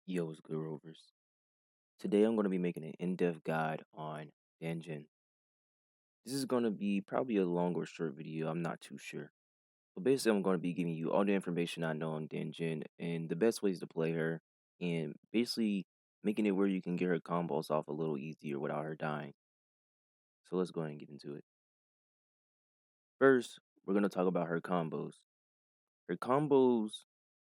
Yo, what's good, Rovers? Today I'm going to be making an in-depth guide on Danjin. This is going to be probably a long or short video, I'm not too sure. But basically, I'm going to be giving you all the information I know on Danjin and the best ways to play her, and basically making it where you can get her combos off a little easier without her dying. So let's go ahead and get into it. First, we're going to talk about her combos. Her combos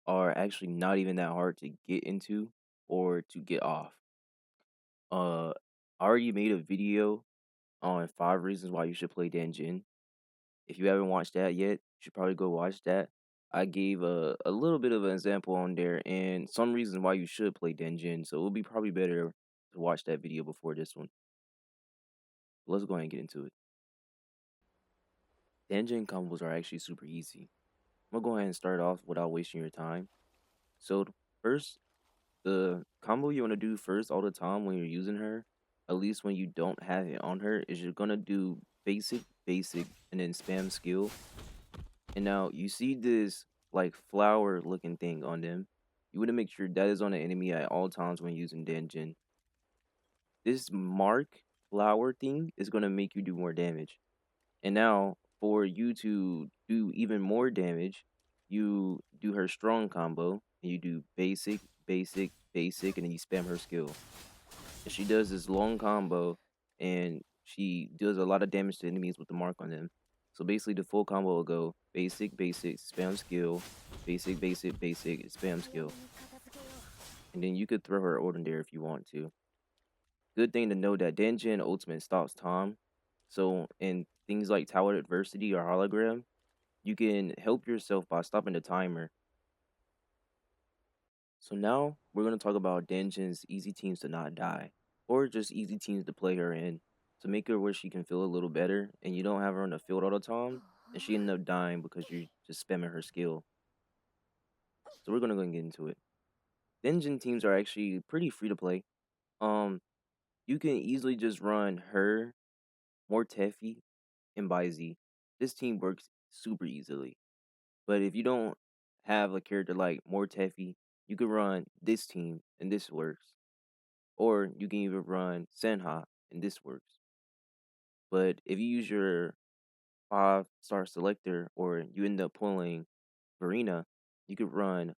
are actually not even that hard to get into or to get off. I already made a video on 5 reasons why you should play Danjin. If you haven't watched that yet, you should probably go watch that. I gave a little bit of an example on there and some reasons why you should play Danjin, so it would be probably better to watch that video before this one. Let's go ahead and get into it. Danjin combos are actually super easy. I'm gonna go ahead and start off without wasting your time. So first, the combo you want to do first all the time when you're using her, at least when you don't have it on her, is you're gonna do basic, and then spam skill. And now you see this like flower looking thing on them. You want to make sure that is on the enemy at all times when using Danjin. This mark flower thing is gonna make you do more damage. And now for you to do even more damage, you do her strong combo and you do basic, and then you spam her skill. And she does this long combo and she does a lot of damage to enemies with the mark on them. So basically the full combo will go basic, spam skill, basic, spam skill. And then you could throw her ult in there if you want to. Good thing to know that Danjin ultimate stops time. So in things like Tower Adversity or Hologram, you can help yourself by stopping the timer. So now we're going to talk about Danjin's easy teams to not die, or just easy teams to play her in, to make her where she can feel a little better and you don't have her on the field all the time and she end up dying because you're just spamming her skill. So we're going to go and get into it. Danjin teams are actually pretty free to play. You can easily just run her, Mortefi, and Baizi. This team works super easily. But if you don't have a character like Mortefi, you can run this team and this works. Or you can even run Senha and this works. But if you use your 5-star selector or you end up pulling Verena, you could run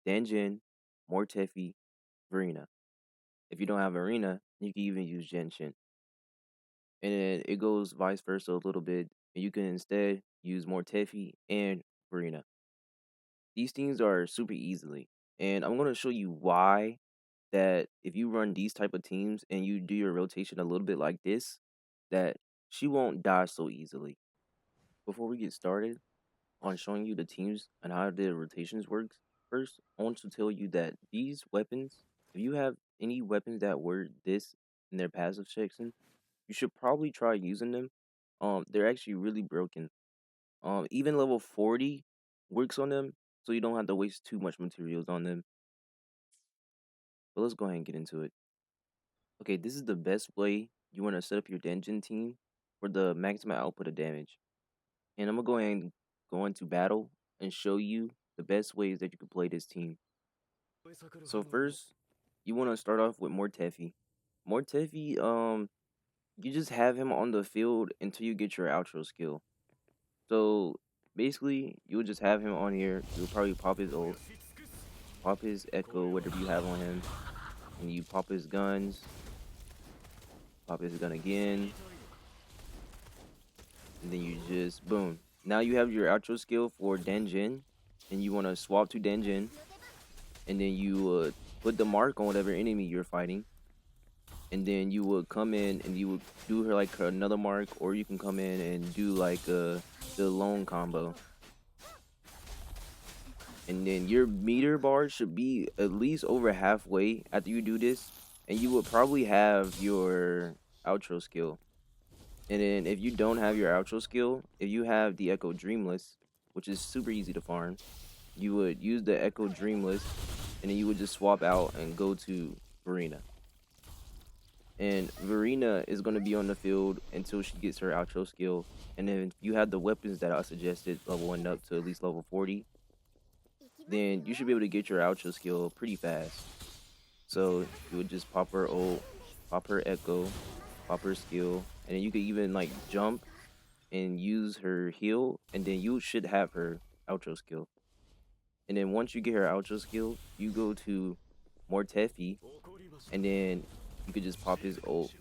Danjin, Mortefi, Verena. If you don't have Verena, you can even use Genshin. And then it goes vice versa a little bit. And you can instead use Mortefi and Verena. These teams are super easily. And I'm going to show you why that if you run these type of teams and you do your rotation a little bit like this, that she won't die so easily. Before we get started on showing you the teams and how the rotations works, first I want to tell you that these weapons, if you have any weapons that were this in their passive section, you should probably try using them. They're actually really broken. Even level 40 works on them, so you don't have to waste too much materials on them. But let's go ahead and get into it. Okay, this is the best way you want to set up your Danjin team for the maximum output of damage. And I'm gonna go ahead and go into battle and show you the best ways that you can play this team. So first, you want to start off with Mortefi. Mortefi, you just have him on the field until you get your outro skill. So basically, you would just have him on here. You'll probably pop his ult, pop his echo, whatever you have on him, and you pop his guns, pop his gun again, and then you just boom. Now you have your outro skill for Danjin, and you want to swap to Danjin, and then you put the mark on whatever enemy you're fighting, and then you would come in and you would do her like another mark, or you can come in and do like the lone combo. And then your meter bar should be at least over halfway after you do this, and you would probably have your outro skill. And then if you don't have your outro skill, if you have the Echo Dreamless, which is super easy to farm, you would use the Echo Dreamless, and then you would just swap out and go to Verena. And Verena is going to be on the field until she gets her outro skill. And then if you have the weapons that I suggested, leveling up to at least level 40, then you should be able to get your outro skill pretty fast. So you would just pop her ult, pop her echo, pop her skill, and then you could even like jump and use her heal, and then you should have her outro skill. And then once you get her outro skill, you go to Mortefi, and then you could just pop his ult,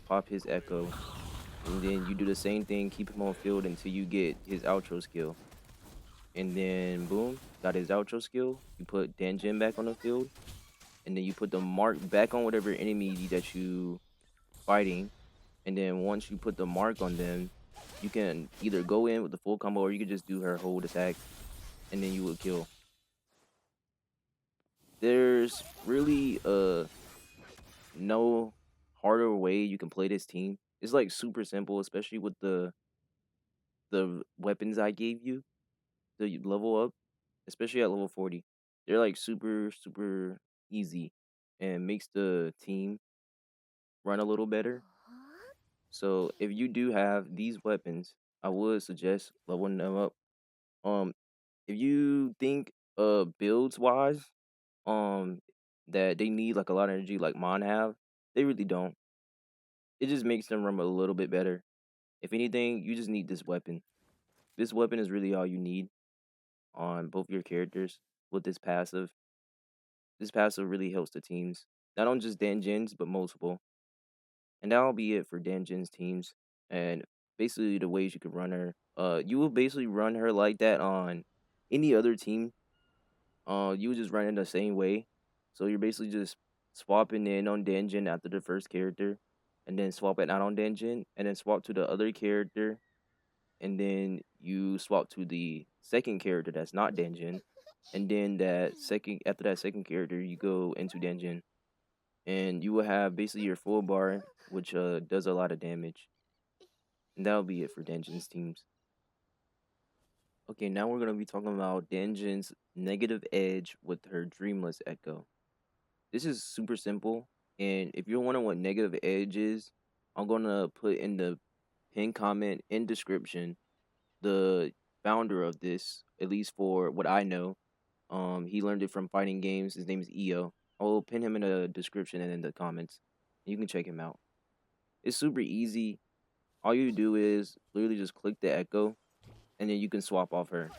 pop his echo, and then you do the same thing, keep him on field until you get his outro skill. And then boom, got his outro skill. You put Danjin back on the field, and then you put the mark back on whatever enemy that you fighting. And then once you put the mark on them, you can either go in with the full combo or you can just do her hold attack, and then you will kill. There's really no harder way you can play this team. It's like super simple, especially with the weapons I gave you to level up, especially at level 40. They're like super easy and makes the team run a little better. So if you do have these weapons, I would suggest leveling them up. Um, if you think builds wise, um, that they need like a lot of energy like mine have, they really don't. It just makes them run a little bit better. If anything, you just need this weapon. This weapon is really all you need on both your characters with this passive. This passive really helps the teams. Not on just Danjin's, but multiple. And that'll be it for Danjin's teams. And basically the ways you could run her. You will basically run her like that on any other team. You would just run it the same way. So you're basically just swapping in on Danjin after the first character, and then swap it out on Danjin, and then swap to the other character, and then you swap to the second character that's not Danjin, and then that second after that second character you go into Danjin, and you will have basically your full bar, which does a lot of damage, and that'll be it for Danjin's teams. Okay, now we're gonna be talking about Danjin's negative edge with her Dreamless Echo. This is super simple, and if you're wondering what negative edge is, I'm gonna put in the pin comment in description the founder of this, at least for what I know. He learned it from fighting games. His name is EO. I'll pin him in the description and in the comments. You can check him out. It's super easy. All you do is literally just click the echo, and then you can swap off her.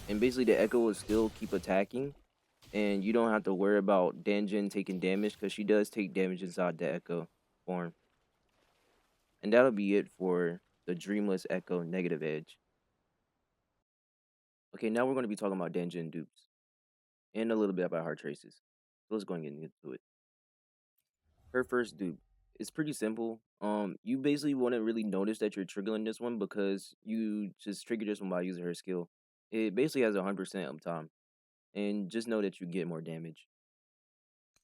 And basically, the echo will still keep attacking, and you don't have to worry about Danjin taking damage because she does take damage inside the echo form. And that'll be it for the Dreamless Echo negative edge. Okay, now we're going to be talking about Danjin dupes and a little bit about her traces. So let's go and get into it. Her first dupe. It's pretty simple. You basically wouldn't really notice that you're triggering this one because you just trigger this one by using her skill. It basically has 100% uptime, and just know that you get more damage.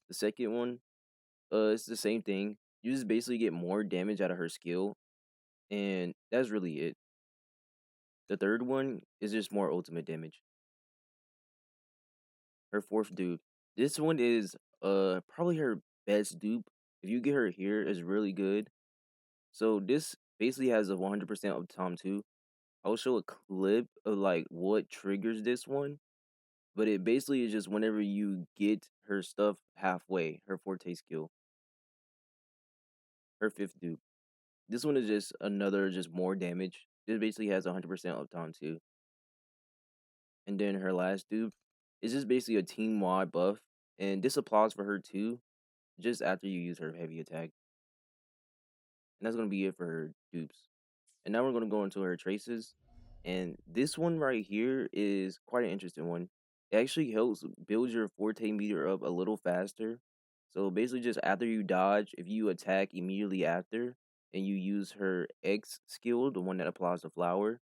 The second one, it's the same thing. You just basically get more damage out of her skill, and that's really it. The third one is just more ultimate damage. Her fourth dupe. This one is probably her best dupe. If you get her here, it's really good. So this basically has a 100% uptime too. I'll show a clip of like what triggers this one, but it basically is just whenever you get her stuff halfway, her forte skill. Her fifth dupe. This one is just another just more damage. This basically has 100% uptime too. And then her last dupe is just basically a team wide buff, and this applies for her too, just after you use her heavy attack. And that's gonna be it for her dupes. And now we're gonna go into her traces. And this one right here is quite an interesting one. It actually helps build your forte meter up a little faster. So basically, just after you dodge, if you attack immediately after and you use her X skill, the one that applies the flower,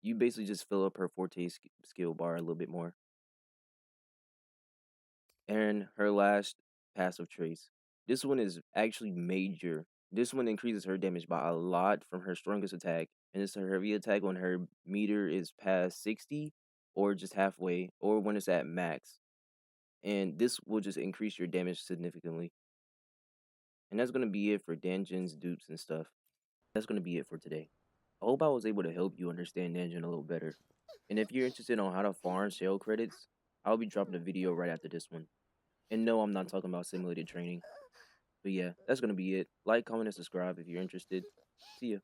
you basically just fill up her forte skill bar a little bit more. And her last passive trace. This one is actually major. This one increases her damage by a lot from her strongest attack, and it's her heavy attack when her meter is past 60 or just halfway, or when it's at max. And this will just increase your damage significantly. And that's going to be it for Danjin's dupes and stuff. That's going to be it for today. I hope I was able to help you understand Danjin a little better. And if you're interested on how to farm sale credits, I'll be dropping a video right after this one. And no, I'm not talking about simulated training. But yeah, that's gonna be it. Like, comment, and subscribe if you're interested. See ya.